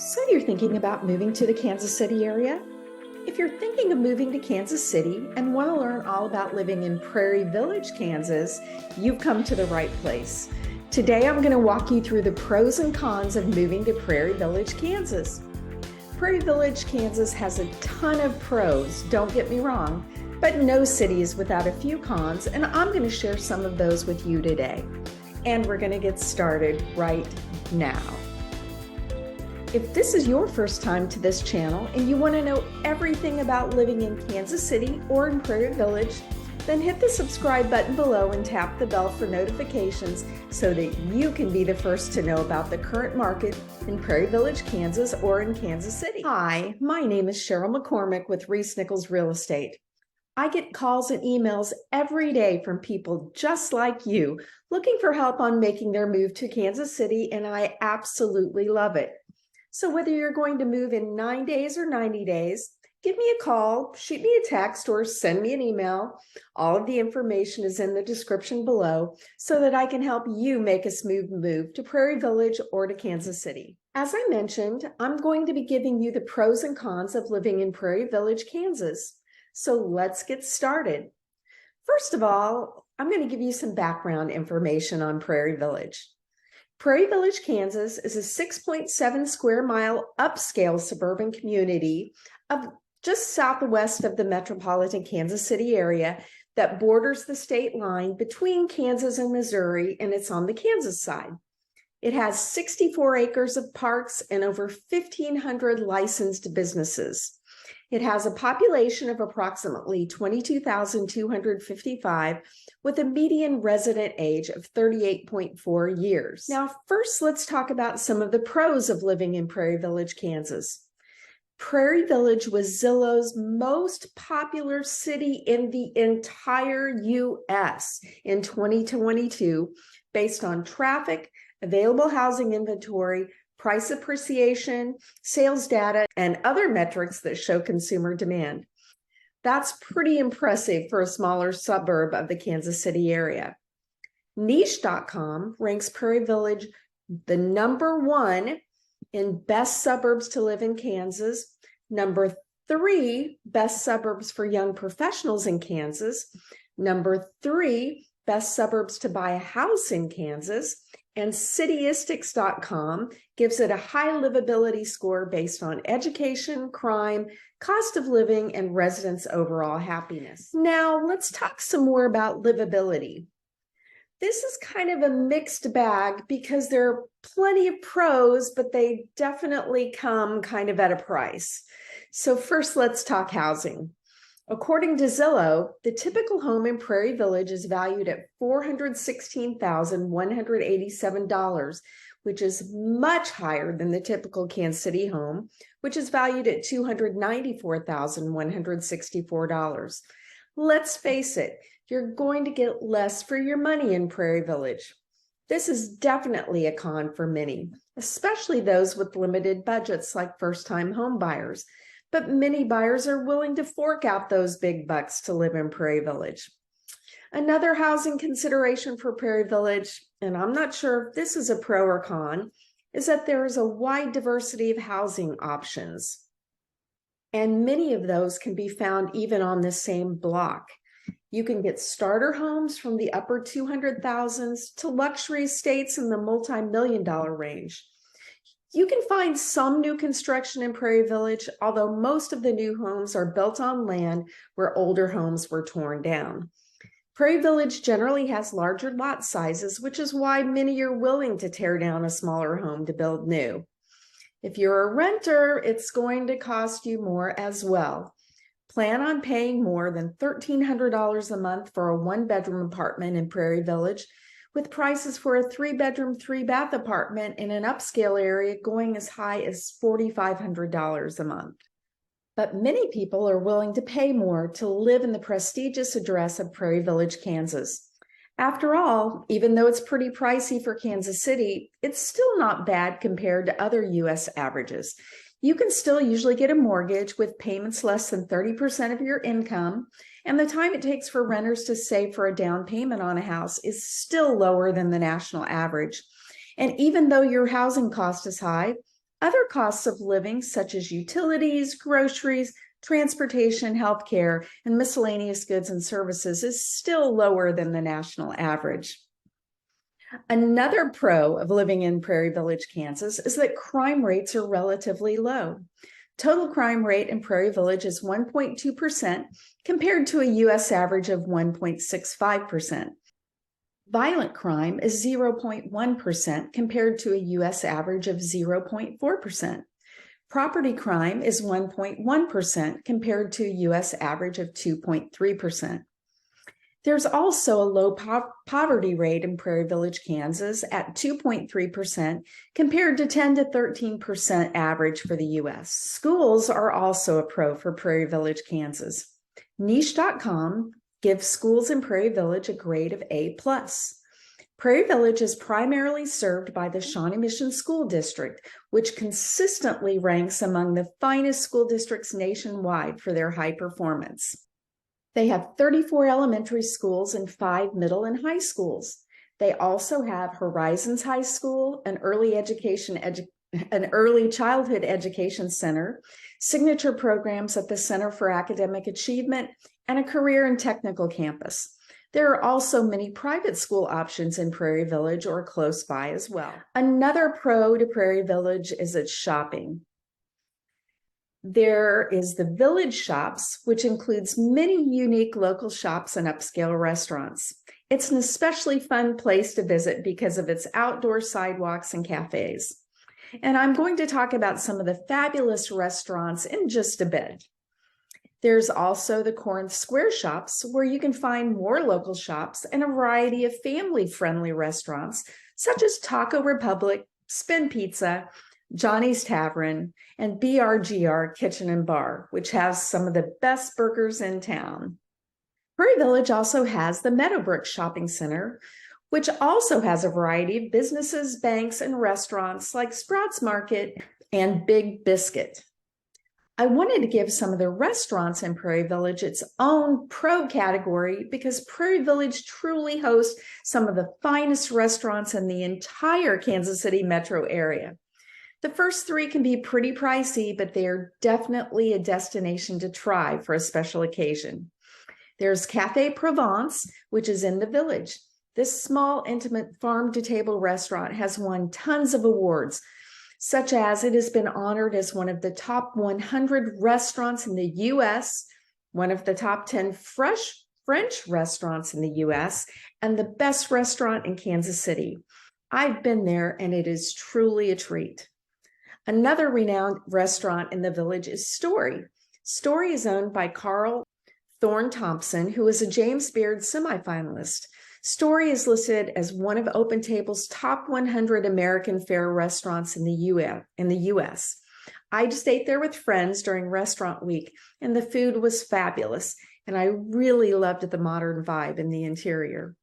So you're thinking about moving to the Kansas City area? If you're thinking of moving to Kansas City and want to learn all about living in Prairie Village, Kansas, you've come to the right place. Today I'm going to walk you through the pros and cons of moving to Prairie Village, Kansas. Prairie Village, Kansas has a ton of pros, don't get me wrong, but no city is without a few cons, and I'm going to share some of those with you today. And we're going to get started right now. If this is your first time to this channel and you want to know everything about living in Kansas City or in Prairie Village, then hit the subscribe button below and tap the bell for notifications so that you can be the first to know about the current market in Prairie Village, Kansas or in Kansas City. Hi, my name is Cheryl McCormick with ReeceNichols Real Estate. I get calls and emails every day from people just like you looking for help on making their move to Kansas City, and I absolutely love it. So whether you're going to move in 9 days or 90 days, give me a call, shoot me a text, or send me an email. All of the information is in the description below so that I can help you make a smooth move to Prairie Village or to Kansas City. As I mentioned, I'm going to be giving you the pros and cons of living in Prairie Village, Kansas. So let's get started. First of all, I'm going to give you some background information on Prairie Village. Prairie Village, Kansas is a 6.7 square mile upscale suburban community of just southwest of the metropolitan Kansas City area that borders the state line between Kansas and Missouri, and it's on the Kansas side. It has 64 acres of parks and over 1,500 licensed businesses. It has a population of approximately 22,255 with a median resident age of 38.4 years. Now, first, let's talk about some of the pros of living in Prairie Village, Kansas. Prairie Village was Zillow's most popular city in the entire U.S. in 2022 based on traffic, available housing inventory, price appreciation, sales data, and other metrics that show consumer demand. That's pretty impressive for a smaller suburb of the Kansas City area. Niche.com ranks Prairie Village the #1 in best suburbs to live in Kansas, #3 best suburbs for young professionals in Kansas, #3 best suburbs to buy a house in Kansas, and Cityistics.com gives it a high livability score based on education, crime, cost of living, and residents' overall happiness. Now, let's talk some more about livability. This is kind of a mixed bag because there are plenty of pros, but they definitely come kind of at a price. So first, let's talk housing. According to Zillow, the typical home in Prairie Village is valued at $416,187, which is much higher than the typical Kansas City home, which is valued at $294,164. Let's face it, you're going to get less for your money in Prairie Village. This is definitely a con for many, especially those with limited budgets like first-time home buyers. But many buyers are willing to fork out those big bucks to live in Prairie Village. Another housing consideration for Prairie Village, and I'm not sure if this is a pro or con, is that there is a wide diversity of housing options. And many of those can be found even on the same block. You can get starter homes from the upper 200,000s to luxury estates in the multi-million-dollar range. You can find some new construction in Prairie Village, although most of the new homes are built on land where older homes were torn down. Prairie Village generally has larger lot sizes, which is why many are willing to tear down a smaller home to build new. If you're a renter, it's going to cost you more as well. Plan on paying more than $1,300 a month for a one-bedroom apartment in Prairie Village, with prices for a 3-bedroom, 3-bath apartment in an upscale area going as high as $4,500 a month. But many people are willing to pay more to live in the prestigious address of Prairie Village, Kansas. After all, even though it's pretty pricey for Kansas City, it's still not bad compared to other U.S. averages. You can still usually get a mortgage with payments less than 30% of your income, and the time it takes for renters to save for a down payment on a house is still lower than the national average. And even though your housing cost is high, Other costs of living, such as utilities, groceries, transportation, healthcare, and miscellaneous goods and services, is still lower than the national average. Another pro of living in Prairie Village, Kansas, is that crime rates are relatively low. Total crime rate in Prairie Village is 1.2% compared to a U.S. average of 1.65%. Violent crime is 0.1% compared to a U.S. average of 0.4%. Property crime is 1.1% compared to a U.S. average of 2.3%. There's also a low poverty rate in Prairie Village, Kansas at 2.3% compared to 10 to 13% average for the U.S. Schools are also a pro for Prairie Village, Kansas. Niche.com gives schools in Prairie Village a grade of A+. Prairie Village is primarily served by the Shawnee Mission School District, which consistently ranks among the finest school districts nationwide for their high performance. They have 34 elementary schools and 5 middle and high schools. They also have Horizons High School, an early childhood education center, signature programs at the Center for Academic Achievement, and a career and technical campus. There are also many private school options in Prairie Village or close by as well. Another pro to Prairie Village is its shopping. There is the Village Shops, which includes many unique local shops and upscale restaurants. It's an especially fun place to visit because of its outdoor sidewalks and cafes. And I'm going to talk about some of the fabulous restaurants in just a bit. There's also the Corinth Square Shops, where you can find more local shops and a variety of family-friendly restaurants, such as Taco Republic, Spin Pizza, Johnny's Tavern, and BRGR Kitchen and Bar, which has some of the best burgers in town. Prairie Village also has the Meadowbrook Shopping Center, which also has a variety of businesses, banks, and restaurants like Sprouts Market and Big Biscuit. I wanted to give some of the restaurants in Prairie Village its own pro category because Prairie Village truly hosts some of the finest restaurants in the entire Kansas City metro area. The first 3 can be pretty pricey, but they are definitely a destination to try for a special occasion. There's Café Provence, which is in the village. This small, intimate farm-to-table restaurant has won tons of awards, such as it has been honored as one of the top 100 restaurants in the U.S., one of the top 10 French restaurants in the U.S., and the best restaurant in Kansas City. I've been there, and it is truly a treat. Another renowned restaurant in the village is Story. Story is owned by Carl Thorne Thompson, who is a James Beard semifinalist. Story is listed as one of OpenTable's top 100 American fare restaurants in the U.S. I just ate there with friends during restaurant week, and the food was fabulous, and I really loved the modern vibe in the interior.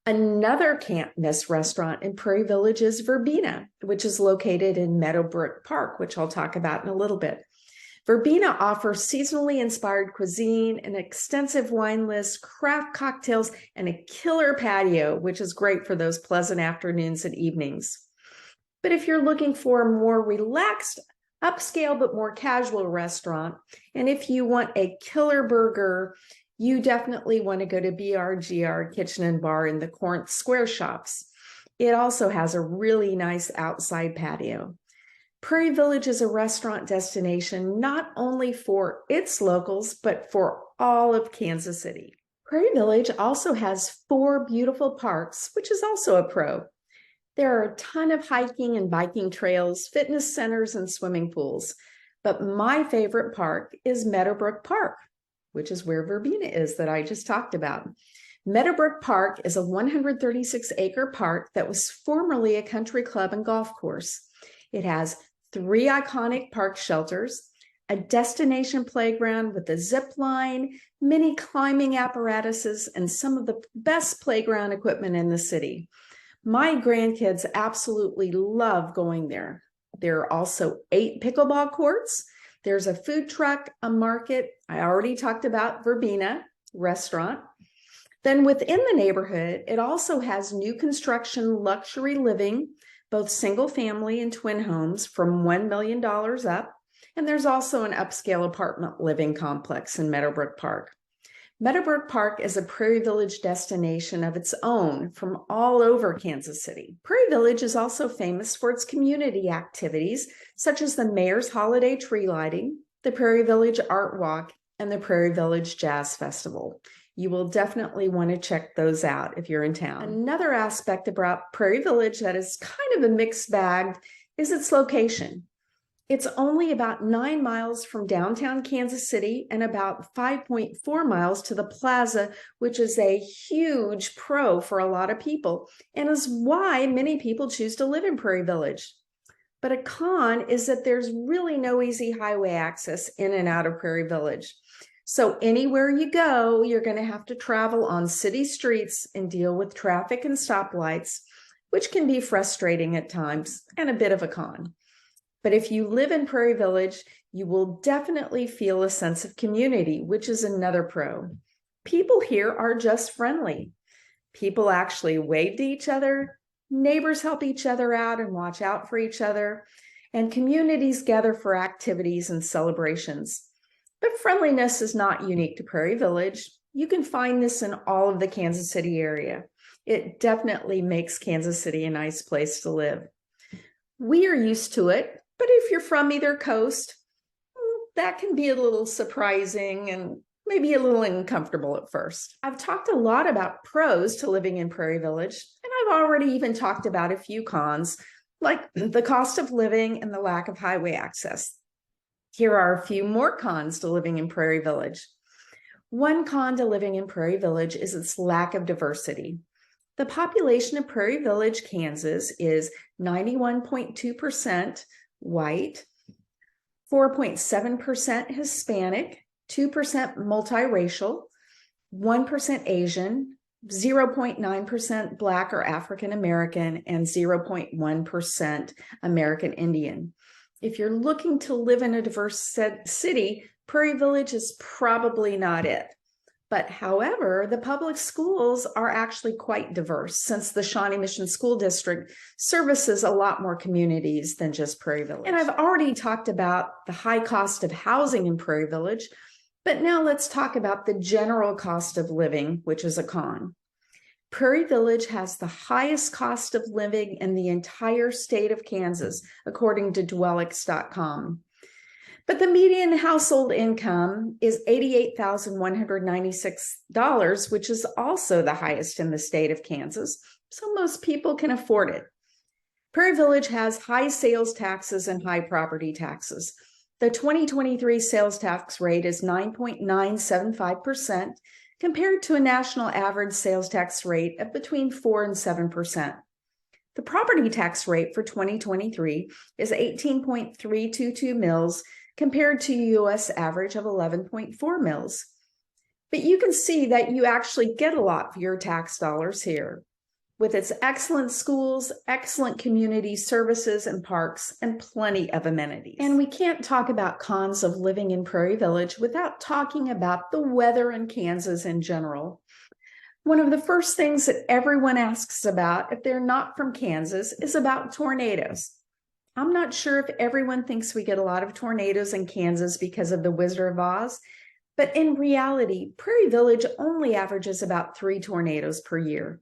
Another can't-miss restaurant in Prairie Village is Verbena, which is located in Meadowbrook Park, which I'll talk about in a little bit. Verbena offers seasonally inspired cuisine, an extensive wine list, craft cocktails, and a killer patio, which is great for those pleasant afternoons and evenings. But if you're looking for a more relaxed, upscale, but more casual restaurant, and if you want a killer burger, you definitely want to go to BRGR Kitchen and Bar in the Corinth Square Shops. It also has a really nice outside patio. Prairie Village is a restaurant destination not only for its locals, but for all of Kansas City. Prairie Village also has 4 beautiful parks, which is also a pro. There are a ton of hiking and biking trails, fitness centers, and swimming pools. But my favorite park is Meadowbrook Park, which is where Verbena is that I just talked about. Meadowbrook Park is a 136-acre park that was formerly a country club and golf course. It has 3 iconic park shelters, a destination playground with a zip line, many climbing apparatuses, and some of the best playground equipment in the city. My grandkids absolutely love going there. There are also 8 pickleball courts. There's a food truck, a market. I already talked about Verbena restaurant. Then within the neighborhood, it also has new construction luxury living, both single family and twin homes from $1 million up. And there's also an upscale apartment living complex in Meadowbrook Park. Meadowbrook Park is a Prairie Village destination of its own from all over Kansas City. Prairie Village is also famous for its community activities, such as the Mayor's Holiday Tree Lighting, the Prairie Village Art Walk, and the Prairie Village Jazz Festival. You will definitely want to check those out if you're in town. Another aspect about Prairie Village that is kind of a mixed bag is its location. It's only about 9 miles from downtown Kansas City and about 5.4 miles to the plaza, which is a huge pro for a lot of people and is why many people choose to live in Prairie Village. But a con is that there's really no easy highway access in and out of Prairie Village. So anywhere you go, you're going to have to travel on city streets and deal with traffic and stoplights, which can be frustrating at times and a bit of a con. But if you live in Prairie Village, you will definitely feel a sense of community, which is another pro. People here are just friendly. People actually wave to each other, neighbors help each other out and watch out for each other, and communities gather for activities and celebrations. But friendliness is not unique to Prairie Village. You can find this in all of the Kansas City area. It definitely makes Kansas City a nice place to live. We are used to it. But if you're from either coast, that can be a little surprising and maybe a little uncomfortable at first. I've talked a lot about pros to living in Prairie Village, and I've already even talked about a few cons, like the cost of living and the lack of highway access. Here are a few more cons to living in Prairie Village. One con to living in Prairie Village is its lack of diversity. The population of Prairie Village, Kansas is 91.2% white, 4.7% Hispanic, 2% multiracial, 1% Asian, 0.9% Black or African American, and 0.1% American Indian. If you're looking to live in a diverse city, Prairie Village is probably not it. But however, the public schools are actually quite diverse since the Shawnee Mission School District services a lot more communities than just Prairie Village. And I've already talked about the high cost of housing in Prairie Village, but now let's talk about the general cost of living, which is a con. Prairie Village has the highest cost of living in the entire state of Kansas, according to Dwellix.com. But the median household income is $88,196, which is also the highest in the state of Kansas, so most people can afford it. Prairie Village has high sales taxes and high property taxes. The 2023 sales tax rate is 9.975% compared to a national average sales tax rate of between 4 and 7%. The property tax rate for 2023 is 18.322 mills compared to a U.S. average of 11.4 mills. But you can see that you actually get a lot for your tax dollars here, with its excellent schools, excellent community services and parks, and plenty of amenities. And we can't talk about cons of living in Prairie Village without talking about the weather in Kansas in general. One of the first things that everyone asks about if they're not from Kansas is about tornadoes. I'm not sure if everyone thinks we get a lot of tornadoes in Kansas because of the Wizard of Oz, but in reality, Prairie Village only averages about 3 tornadoes per year.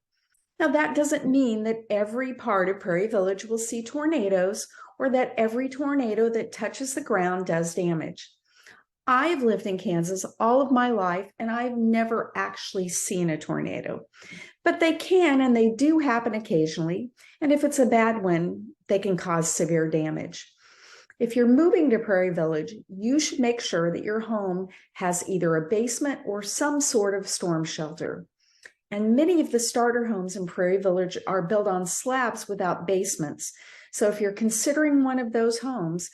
Now, that doesn't mean that every part of Prairie Village will see tornadoes or that every tornado that touches the ground does damage. I've lived in Kansas all of my life, and I've never actually seen a tornado. But they can, and they do happen occasionally, and if it's a bad one, they can cause severe damage. If you're moving to Prairie Village, you should make sure that your home has either a basement or some sort of storm shelter. And many of the starter homes in Prairie Village are built on slabs without basements. So if you're considering one of those homes,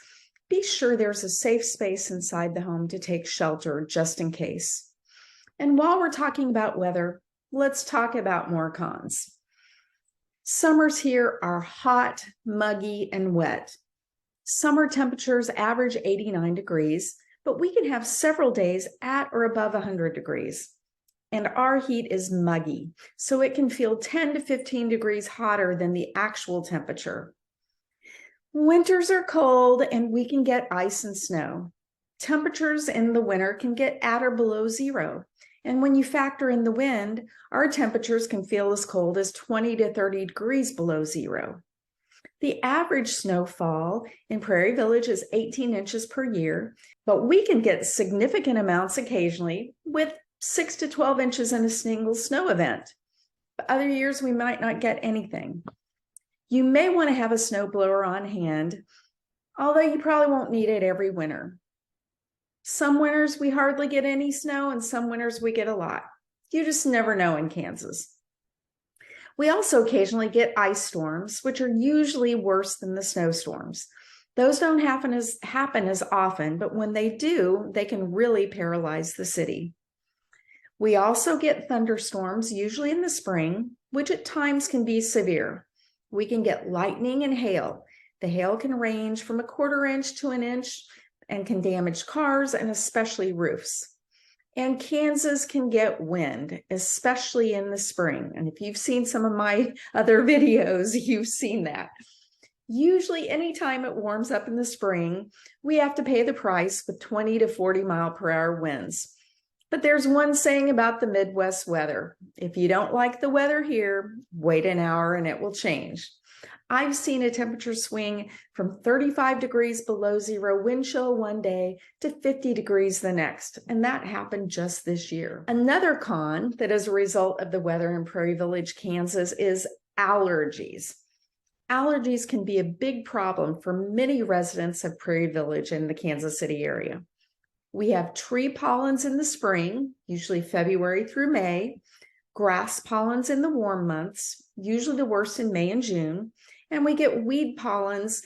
be sure there's a safe space inside the home to take shelter just in case. And while we're talking about weather, let's talk about more cons. Summers here are hot, muggy, and wet. Summer temperatures average 89 degrees, but we can have several days at or above 100 degrees. And our heat is muggy, so it can feel 10 to 15 degrees hotter than the actual temperature. Winters are cold and we can get ice and snow. Temperatures in the winter can get at or below zero. And when you factor in the wind, our temperatures can feel as cold as 20 to 30 degrees below zero. The average snowfall in Prairie Village is 18 inches per year, but we can get significant amounts occasionally with 6 to 12 inches in a single snow event. But other years, we might not get anything. You may want to have a snowblower on hand, although you probably won't need it every winter. Some winters we hardly get any snow, and some winters we get a lot. You just never know in Kansas. We also occasionally get ice storms, which are usually worse than the snowstorms. Those don't happen as often, but when they do, they can really paralyze the city. We also get thunderstorms, usually in the spring, which at times can be severe. We can get lightning and hail. The hail can range from 1/4 inch to an inch and can damage cars and especially roofs. And Kansas can get wind, especially in the spring. And if you've seen some of my other videos, you've seen that. Usually anytime it warms up in the spring, we have to pay the price with 20 to 40 mile per hour winds. But there's one saying about the Midwest weather. If you don't like the weather here, wait an hour and it will change. I've seen a temperature swing from 35 degrees below zero wind chill one day to 50 degrees the next, and that happened just this year. Another con that is a result of the weather in Prairie Village, Kansas is allergies. Allergies can be a big problem for many residents of Prairie Village in the Kansas City area. We have tree pollens in the spring, usually February through May, grass pollens in the warm months, usually the worst in May and June, and we get weed pollens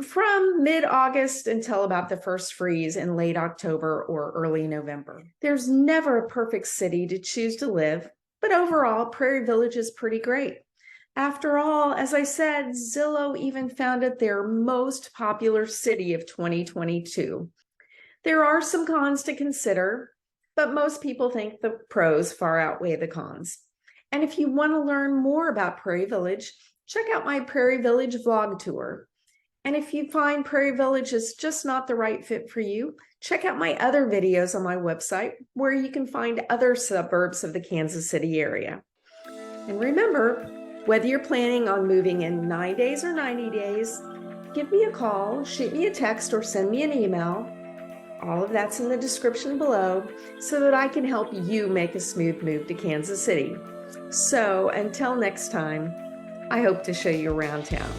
from mid-August until about the first freeze in late October or early November. There's never a perfect city to choose to live, but overall, Prairie Village is pretty great. After all, as I said, Zillow even found it their most popular city of 2022. There are some cons to consider, but most people think the pros far outweigh the cons. And if you want to learn more about Prairie Village, check out my Prairie Village vlog tour. And if you find Prairie Village is just not the right fit for you, check out my other videos on my website where you can find other suburbs of the Kansas City area. And remember, whether you're planning on moving in 9 days or 90 days, give me a call, shoot me a text, or send me an email. All of that's in the description below so that I can help you make a smooth move to Kansas City. So until next time, I hope to show you around town.